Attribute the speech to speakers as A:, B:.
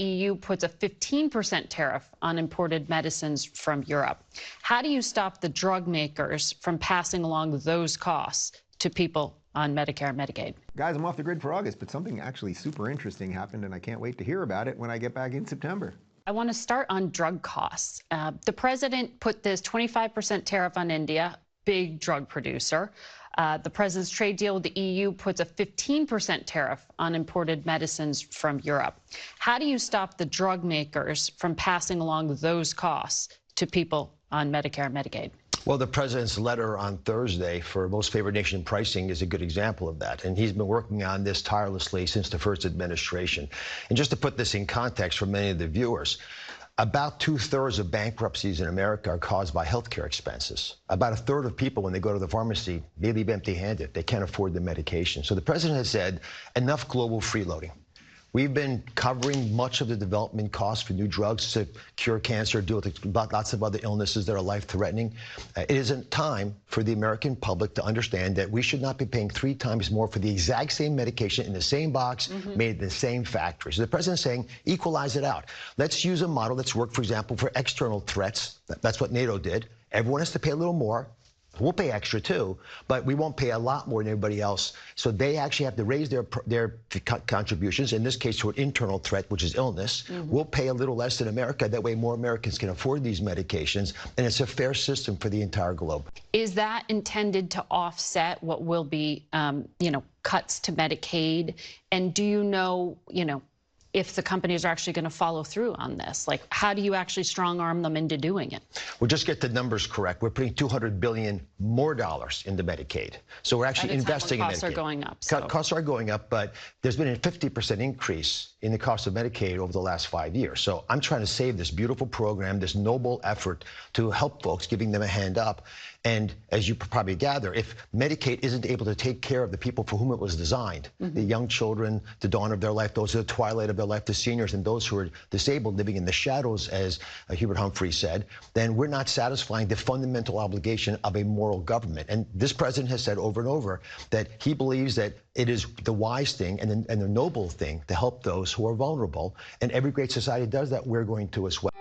A: EU puts a 15% tariff on imported medicines from Europe. How do you stop the drug makers from passing along those costs to people on Medicare and Medicaid?
B: Guys, I'm off the grid for August, but something actually super interesting happened, and I can't wait to hear about it when I get back in September.
A: I want to start on drug costs. The president put this 25% tariff on India, big drug producer. The president's trade deal with the EU puts a 15% tariff on imported medicines from Europe. How do you stop the drug makers from passing along those costs to people on Medicare and Medicaid?
C: Well, the president's letter on Thursday for most favored nation pricing is a good example of that. And he's been working on this tirelessly since the first administration. And just to put this in context for many of the viewers, about 2/3 of bankruptcies in America are caused by healthcare expenses. About 1/3 of people, when they go to the pharmacy, they leave empty-handed. They can't afford the medication. So the president has said, enough global freeloading. We've been covering much of the development costs for new drugs to cure cancer, deal with lots of other illnesses that are life-threatening. It isn't time for the American public to understand that we should not be paying 3 times more for the exact same medication in the same box, made in the same factory. So the president's saying, equalize it out. Let's use a model that's worked, for example, for external threats. That's what NATO did. Everyone has to pay a little more. We'll pay extra too, but we won't pay a lot more than everybody else. So they actually have to raise their contributions, in this case to an internal threat, which is illness. We'll pay a little less in America. That way more Americans can afford these medications, and it's a fair system for the entire globe.
A: Is that intended to offset what will be, cuts to Medicaid? And do you know, if the companies are actually going to follow through on this? Like, how do you actually strong-arm them into doing it?
C: Well, just get the numbers correct. We're putting $200 billion more into Medicaid. So we're actually investing in Medicaid.
A: Costs are going up. So.
C: Costs are going up, but there's been a 50% increase in the cost of Medicaid over the last 5 years. So I'm trying to save this beautiful program, this noble effort to help folks, giving them a hand up. And as you probably gather, if Medicaid isn't able to take care of the people for whom it was designed, the young children, the dawn of their life, those at the twilight of their life, the seniors, and those who are disabled, living in the shadows, as Hubert Humphrey said, then we're not satisfying the fundamental obligation of a moral government. And this president has said over and over that he believes that it is the wise thing and the noble thing to help those who are vulnerable. And every great society does that. We're going to as well.